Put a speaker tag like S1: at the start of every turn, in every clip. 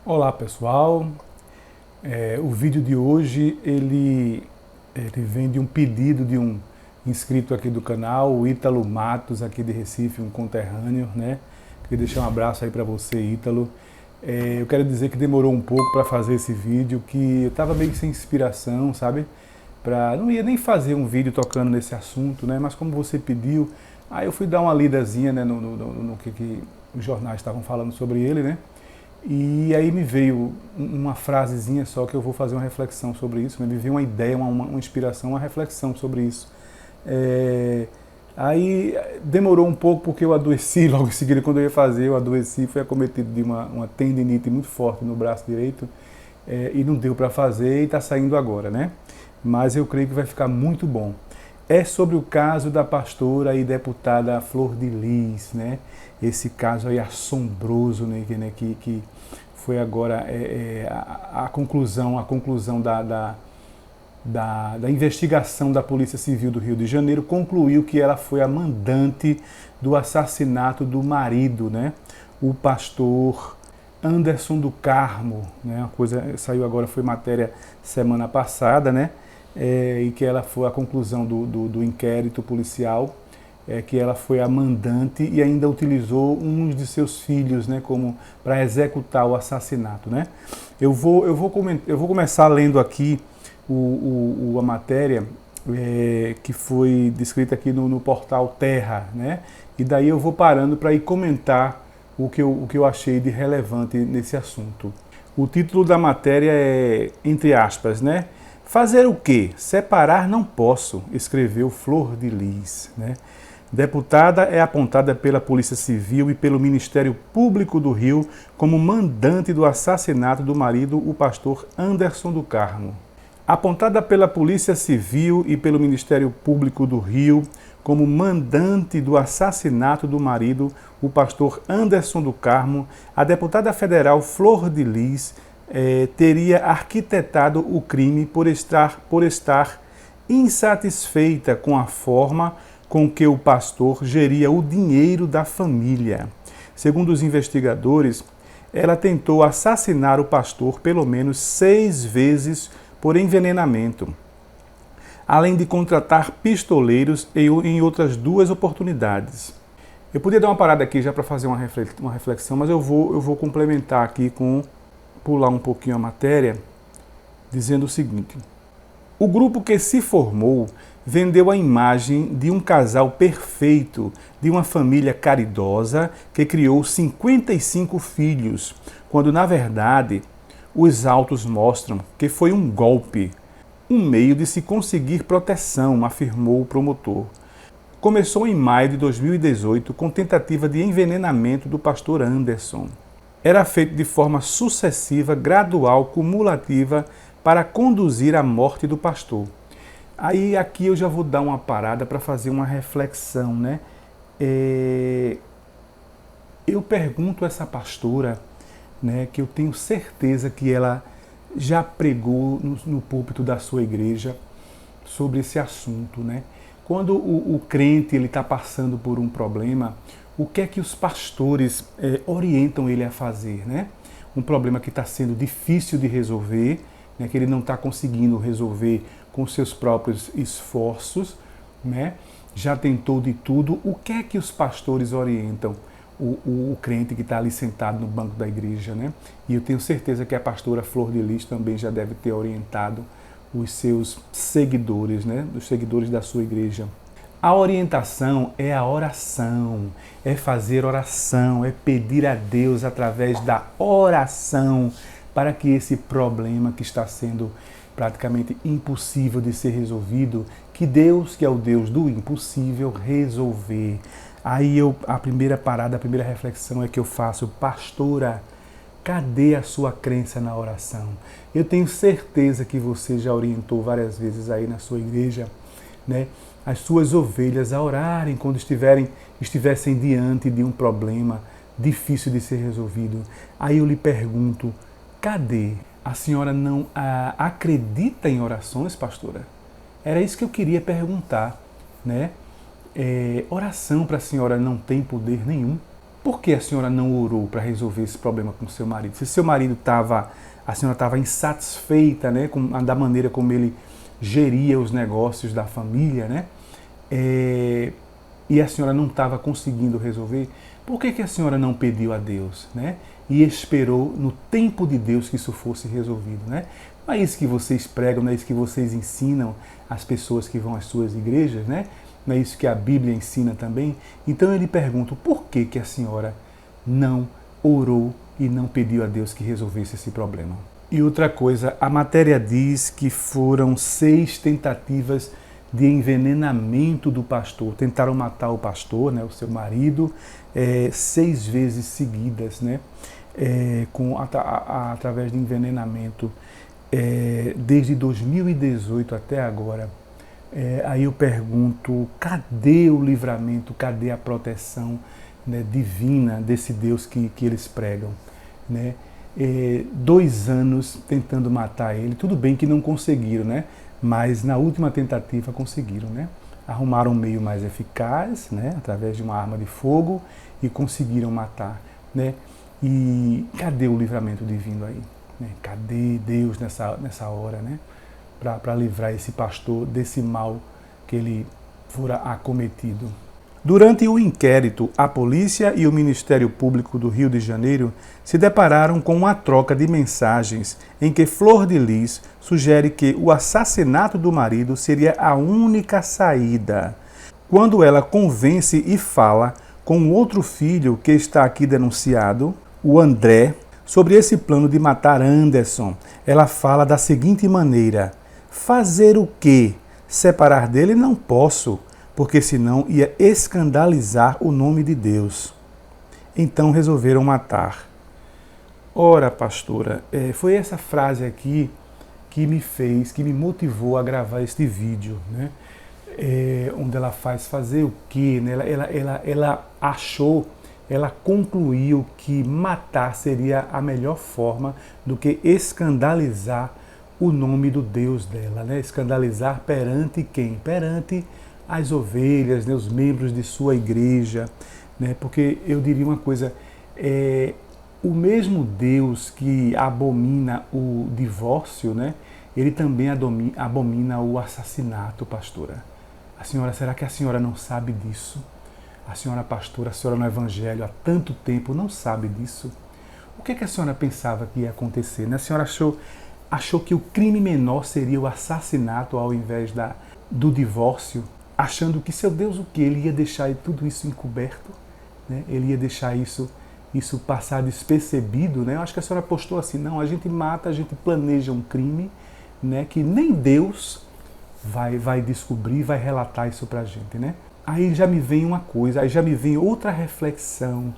S1: Olá pessoal, o vídeo de hoje ele vem de um pedido de um inscrito aqui do canal, o Ítalo Matos, aqui de Recife, um conterrâneo, né? Queria deixar um abraço aí para você, Ítalo. Eu quero dizer que demorou um pouco para fazer esse vídeo, que eu estava meio sem inspiração, sabe? Não ia nem fazer um vídeo tocando nesse assunto, né? Mas como você pediu, aí eu fui dar uma lidazinha, né, no que os jornais estavam falando sobre ele, né? E aí me veio uma frasezinha só que eu vou fazer uma reflexão sobre isso, né? Me veio uma ideia, uma inspiração, uma reflexão sobre isso. Aí demorou um pouco porque eu adoeci logo em seguida, quando eu ia fazer, eu adoeci, fui acometido de uma tendinite muito forte no braço direito, e não deu para fazer e está saindo agora, né? Mas eu creio que vai ficar muito bom. É sobre o caso da pastora e deputada Flor de Lis, né? Esse caso aí assombroso, né? Que foi agora a conclusão da investigação da Polícia Civil do Rio de Janeiro concluiu que ela foi a mandante do assassinato do marido, né? O pastor Anderson do Carmo, né? Uma coisa saiu agora, foi matéria semana passada, né? E que ela foi a conclusão do inquérito policial, que ela foi a mandante e ainda utilizou um de seus filhos, né, como para executar o assassinato, né? Eu vou começar lendo aqui a matéria que foi descrita aqui no portal Terra, né? E daí eu vou parando para ir comentar o que eu achei de relevante nesse assunto. O título da matéria é, entre aspas, né? Fazer o quê? Separar não posso, escreveu Flor de Lis, né? Deputada é apontada pela Polícia Civil e pelo Ministério Público do Rio como mandante do assassinato do marido, o pastor Anderson do Carmo. Apontada pela Polícia Civil e pelo Ministério Público do Rio como mandante do assassinato do marido, o pastor Anderson do Carmo, a deputada federal Flor de Lis teria arquitetado o crime por estar insatisfeita com a forma com que o pastor geria o dinheiro da família. Segundo os investigadores, ela tentou assassinar o pastor pelo menos 6 vezes por envenenamento, além de contratar pistoleiros em outras 2 oportunidades. Eu podia dar uma parada aqui já para fazer uma reflexão, mas eu vou complementar aqui pular um pouquinho a matéria, dizendo o seguinte: o grupo que se formou vendeu a imagem de um casal perfeito, de uma família caridosa que criou 55 filhos, quando na verdade os autos mostram que foi um golpe, um meio de se conseguir proteção, afirmou o promotor. Começou em maio de 2018 com tentativa de envenenamento do pastor Anderson. Era feito de forma sucessiva, gradual, cumulativa, para conduzir à morte do pastor. Aí aqui eu já vou dar uma parada para fazer uma reflexão, né? Eu pergunto a essa pastora, né, que eu tenho certeza que ela já pregou no púlpito da sua igreja sobre esse assunto, né? Quando o crente ele está passando por um problema, o que é que os pastores orientam ele a fazer, né? Um problema que está sendo difícil de resolver, né, que ele não está conseguindo resolver com seus próprios esforços, né? Já tentou de tudo. O que é que os pastores orientam o crente que está ali sentado no banco da igreja, né? E eu tenho certeza que a pastora Flor de Lis também já deve ter orientado os seus seguidores, né? Os seguidores da sua igreja. A orientação é a oração, é fazer oração, é pedir a Deus através da oração para que esse problema que está sendo praticamente impossível de ser resolvido, que Deus, que é o Deus do impossível, resolver. Aí a primeira parada, a primeira reflexão é que eu faço: pastora, cadê a sua crença na oração? Eu tenho certeza que você já orientou várias vezes aí na sua igreja, né, as suas ovelhas a orarem quando estivessem diante de um problema difícil de ser resolvido. Aí eu lhe pergunto: cadê? A senhora não acredita em orações, pastora? Era isso que eu queria perguntar, né? Oração para a senhora não tem poder nenhum? por que a senhora não orou para resolver esse problema com o seu marido? Se seu marido a senhora estava insatisfeita, né, da maneira como ele geria os negócios da família, né? E a senhora não estava conseguindo resolver, por que a senhora não pediu a Deus, né? E esperou no tempo de Deus que isso fosse resolvido, né? Não é isso que vocês pregam, não é isso que vocês ensinam às pessoas que vão às suas igrejas, né? Não é isso que a Bíblia ensina também? Então eu lhe pergunto, por que a senhora não orou e não pediu a Deus que resolvesse esse problema? E outra coisa, a matéria diz que foram 6 tentativas de envenenamento do pastor. Tentaram matar o pastor, né, o seu marido, 6 vezes seguidas, né, através de envenenamento, desde 2018 até agora. Aí eu pergunto, cadê o livramento, cadê a proteção, né, divina desse Deus que eles pregam, né? 2 anos tentando matar ele, tudo bem que não conseguiram, né? Mas na última tentativa conseguiram, né? Arrumaram um meio mais eficaz, né? Através de uma arma de fogo, e conseguiram matar, né? E cadê o livramento divino aí, né? Cadê Deus nessa hora, né? Para livrar esse pastor desse mal que ele fora acometido. Durante o inquérito, a polícia e o Ministério Público do Rio de Janeiro se depararam com uma troca de mensagens em que Flor de Lis sugere que o assassinato do marido seria a única saída. Quando ela convence e fala com outro filho que está aqui denunciado, o André, sobre esse plano de matar Anderson, ela fala da seguinte maneira: fazer o quê? Separar dele não posso, porque senão ia escandalizar o nome de Deus. Então resolveram matar. Ora, pastora, foi essa frase aqui que me motivou a gravar este vídeo, né? Onde ela faz fazer o quê? Né? Ela concluiu que matar seria a melhor forma do que escandalizar o nome do Deus dela, né? Escandalizar perante quem? Perante as ovelhas, né? Os membros de sua igreja, né? Porque eu diria uma coisa, o mesmo Deus que abomina o divórcio, né? Ele também abomina o assassinato, pastora. Será que a senhora não sabe disso? A senhora pastora, a senhora no evangelho há tanto tempo não sabe disso? O que a senhora pensava que ia acontecer, né? A senhora achou que o crime menor seria o assassinato ao invés do divórcio, achando que, seu Deus, o que? Ele ia deixar tudo isso encoberto, né? Ele ia deixar isso passar despercebido, né? Eu acho que a senhora postou assim, não, a gente mata, a gente planeja um crime, né, que nem Deus vai descobrir, vai relatar isso pra gente, né? Aí já me vem uma coisa, aí já me vem outra reflexão.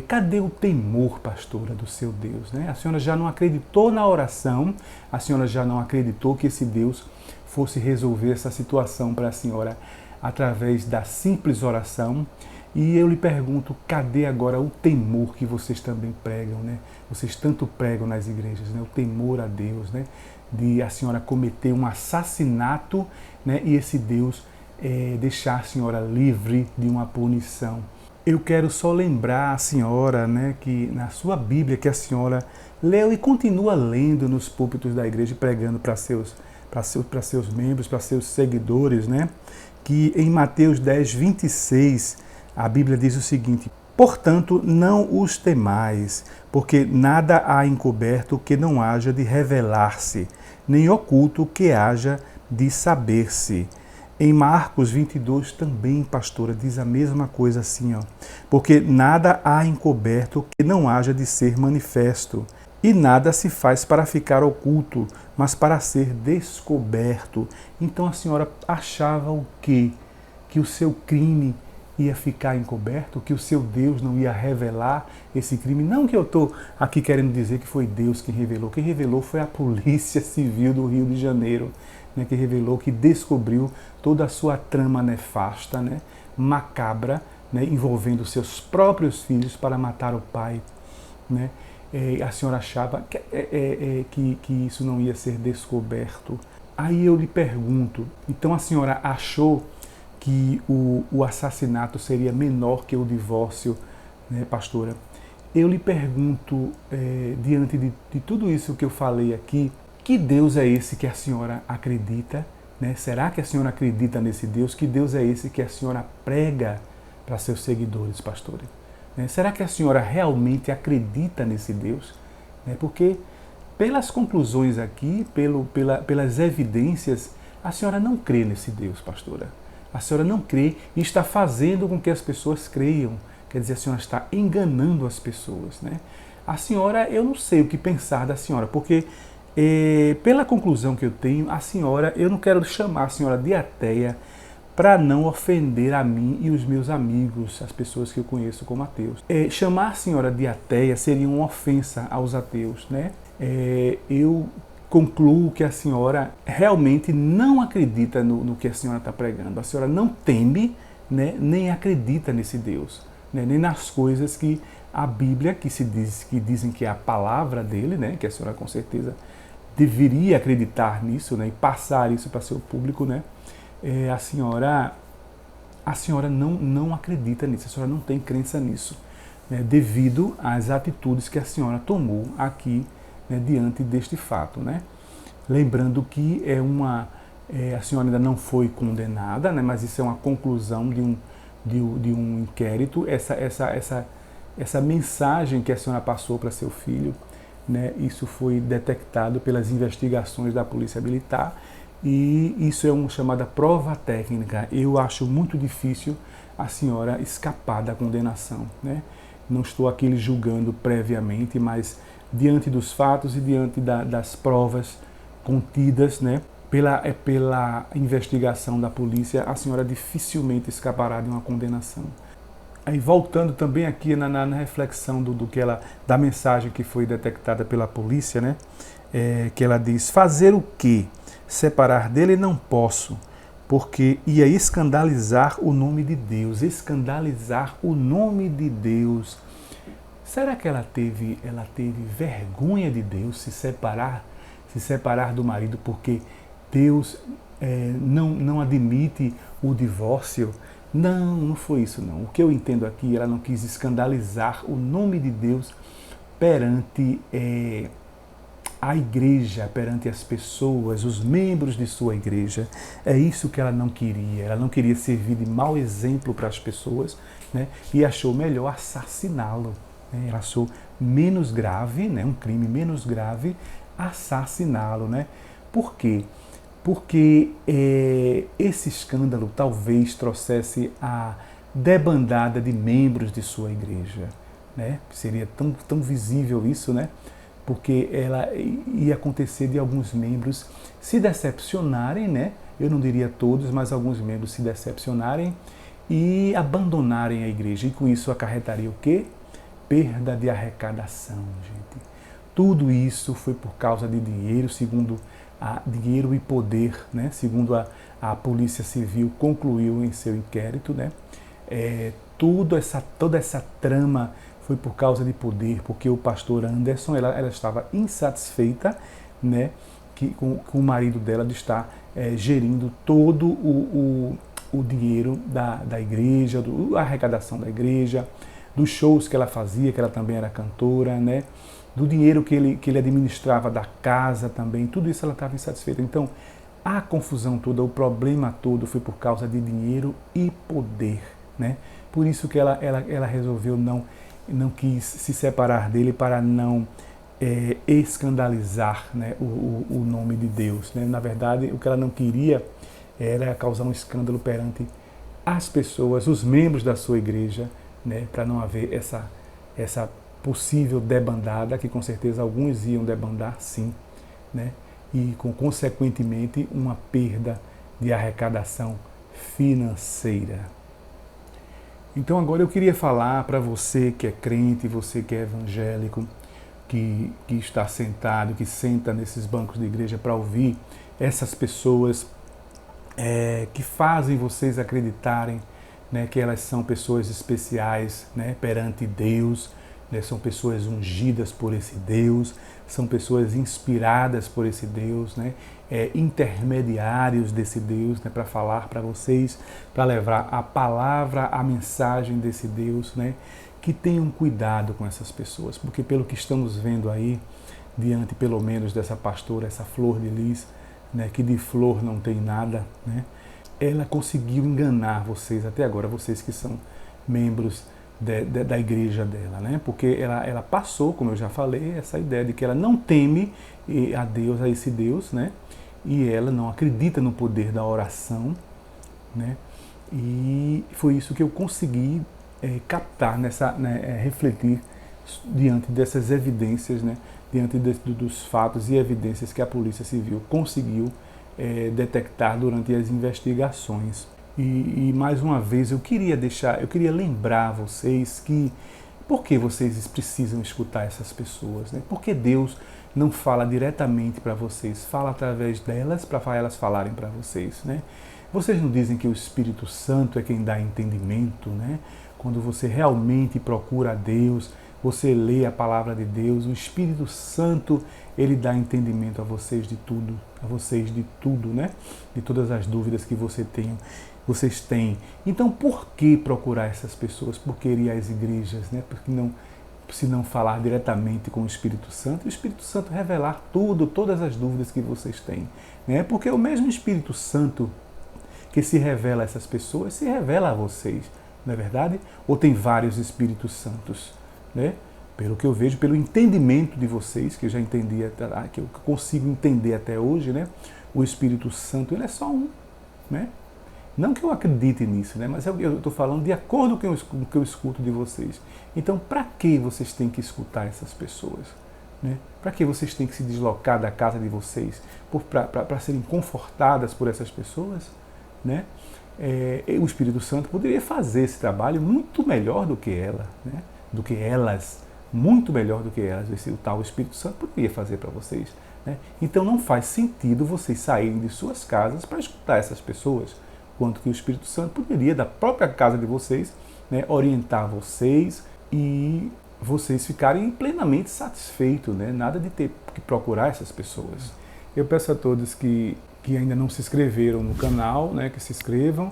S1: Cadê o temor, pastora, do seu Deus, né? A senhora já não acreditou na oração, a senhora já não acreditou que esse Deus fosse resolver essa situação para a senhora através da simples oração. E eu lhe pergunto, cadê agora o temor que vocês também pregam, né? Vocês tanto pregam nas igrejas, né? O temor a Deus, né? De a senhora cometer um assassinato, né? E esse Deus deixar a senhora livre de uma punição. Eu quero só lembrar a senhora, né, que na sua Bíblia que a senhora leu e continua lendo nos púlpitos da igreja, pregando para seus membros, para seus seguidores, né, que em Mateus 10, 26, a Bíblia diz o seguinte: portanto, não os temais, porque nada há encoberto que não haja de revelar-se, nem oculto que haja de saber-se. Em Marcos 22 também, pastora, diz a mesma coisa assim, ó. Porque nada há encoberto que não haja de ser manifesto, e nada se faz para ficar oculto, mas para ser descoberto. Então a senhora achava o quê? Que o seu crime ia ficar encoberto, que o seu Deus não ia revelar esse crime? Não que eu estou aqui querendo dizer que foi Deus quem revelou. Quem revelou foi a Polícia Civil do Rio de Janeiro, né, que revelou, que descobriu toda a sua trama nefasta, né, macabra, né, envolvendo seus próprios filhos para matar o pai, né? A senhora achava que isso não ia ser descoberto. Aí eu lhe pergunto, então a senhora achou que o assassinato seria menor que o divórcio né, pastora, eu lhe pergunto, diante de tudo isso que eu falei aqui, que Deus é esse que a senhora acredita? Né? Será que a senhora acredita nesse Deus? Que Deus é esse que a senhora prega para seus seguidores, pastora? Né? Será que a senhora realmente acredita nesse Deus? Né? Porque pelas conclusões aqui, pelas evidências, a senhora não crê nesse Deus, pastora. A senhora não crê e está fazendo com que as pessoas creiam. Quer dizer, a senhora está enganando as pessoas. Né? A senhora, eu não sei o que pensar da senhora, porque pela conclusão que eu tenho, a senhora, eu não quero chamar a senhora de ateia para não ofender a mim e os meus amigos, as pessoas que eu conheço como ateus. Chamar a senhora de ateia seria uma ofensa aos ateus, né? Eu concluo que a senhora realmente não acredita no que a senhora está pregando. A senhora não teme, né, nem acredita nesse Deus, né, nem nas coisas que a Bíblia, que dizem que é a palavra dele, né, que a senhora com certeza deveria acreditar nisso, né, e passar isso para seu público, né? A senhora não acredita nisso, a senhora não tem crença nisso, né, devido às atitudes que a senhora tomou aqui, né, diante deste fato, né? Lembrando que a senhora ainda não foi condenada, né, mas isso é uma conclusão de um inquérito, essa mensagem que a senhora passou para seu filho, né, isso foi detectado pelas investigações da Polícia Militar e isso é uma chamada prova técnica. Eu acho muito difícil a senhora escapar da condenação, né? Não estou aqui lhe julgando previamente, mas diante dos fatos e diante das provas contidas, né, pela investigação da polícia, a senhora dificilmente escapará de uma condenação. Aí voltando também aqui na reflexão da mensagem que foi detectada pela polícia, né? Que ela diz: fazer o quê? Separar dele não posso, porque ia escandalizar o nome de Deus. Escandalizar o nome de Deus. Será que ela teve vergonha de Deus se separar do marido porque Deus não admite o divórcio? Não foi isso não. O que eu entendo aqui, ela não quis escandalizar o nome de Deus perante a igreja, perante as pessoas, os membros de sua igreja. É isso que ela não queria. Ela não queria servir de mau exemplo para as pessoas, né? E achou melhor assassiná-lo. Né? Ela achou menos grave, né? Um crime menos grave, assassiná-lo, né? Por quê? Porque esse escândalo talvez trouxesse a debandada de membros de sua igreja, né? Seria tão visível isso, né? Porque ela ia acontecer de alguns membros se decepcionarem, né? Eu não diria todos, mas alguns membros se decepcionarem e abandonarem a igreja. E com isso acarretaria o quê? Perda de arrecadação, gente. Tudo isso foi por causa de dinheiro, segundo dinheiro e poder, né? Segundo a Polícia Civil concluiu em seu inquérito, né? Toda essa trama foi por causa de poder, porque o pastor Anderson, ela estava insatisfeita, né, com o marido dela de estar gerindo todo o dinheiro da igreja, a arrecadação da igreja, dos shows que ela fazia, que ela também era cantora, né, do dinheiro que ele administrava da casa também, tudo isso ela estava insatisfeita. Então, a confusão toda, o problema todo foi por causa de dinheiro e poder, né? Por isso que ela resolveu não quis se separar dele para não escandalizar, né, o nome de Deus. Né? Na verdade, o que ela não queria era causar um escândalo perante as pessoas, os membros da sua igreja, né, para não haver essa possível debandada, que com certeza alguns iam debandar, sim, né, e consequentemente uma perda de arrecadação financeira. Então agora eu queria falar para você que é crente, você que é evangélico, que está sentado, que senta nesses bancos de igreja para ouvir essas pessoas que fazem vocês acreditarem, né, que elas são pessoas especiais, né, perante Deus, né, são pessoas ungidas por esse Deus, são pessoas inspiradas por esse Deus, né, intermediários desse Deus, né, para falar para vocês, para levar a palavra, a mensagem desse Deus, né, que tenham cuidado com essas pessoas, porque pelo que estamos vendo aí, diante pelo menos dessa pastora, essa Flor de Lis, né, que de flor não tem nada, né, ela conseguiu enganar vocês até agora, vocês que são membros da igreja dela, né, porque ela passou, como eu já falei, essa ideia de que ela não teme a Deus, a esse Deus, né, e ela não acredita no poder da oração, né, e foi isso que eu consegui captar, refletir diante dessas evidências, né, diante dos fatos e evidências que a Polícia Civil conseguiu detectar durante as investigações. E mais uma vez eu queria lembrar vocês que por que vocês precisam escutar essas pessoas, né? Porque Deus não fala diretamente para vocês, fala através delas para elas falarem para vocês, né? Vocês não dizem que o Espírito Santo é quem dá entendimento, né? Quando você realmente procura a Deus, você lê a palavra de Deus, o Espírito Santo, ele dá entendimento a vocês de tudo, né? De todas as dúvidas que vocês têm. Então, por que procurar essas pessoas? Por que ir às igrejas, né? Porque se não falar diretamente com o Espírito Santo, e o Espírito Santo revelar todas as dúvidas que vocês têm, né? Porque o mesmo Espírito Santo que se revela a essas pessoas, se revela a vocês, não é verdade? Ou tem vários Espíritos Santos, né? Pelo que eu vejo, pelo entendimento de vocês, que eu já entendi, que eu consigo entender até hoje, né? O Espírito Santo, ele é só um, né? Não que eu acredite nisso, né? Mas eu estou falando de acordo com o que eu escuto de vocês. Então, para que vocês têm que escutar essas pessoas? Né? Para que vocês têm que se deslocar da casa de vocês para serem confortadas por essas pessoas? Né? O Espírito Santo poderia fazer esse trabalho muito melhor do que ela, né? Do que elas, muito melhor do que elas. O tal Espírito Santo poderia fazer para vocês, né? Então não faz sentido vocês saírem de suas casas para escutar essas pessoas, quanto que o Espírito Santo poderia, da própria casa de vocês, né, orientar vocês e vocês ficarem plenamente satisfeitos, né? Nada de ter que procurar essas pessoas. Eu peço a todos que ainda não se inscreveram no canal, né, que se inscrevam,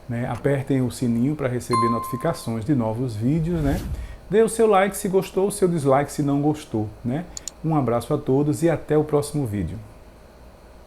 S1: né, apertem o sininho para receber notificações de novos vídeos, né, dê o seu like se gostou, o seu dislike se não gostou, né. Um abraço a todos e até o próximo vídeo.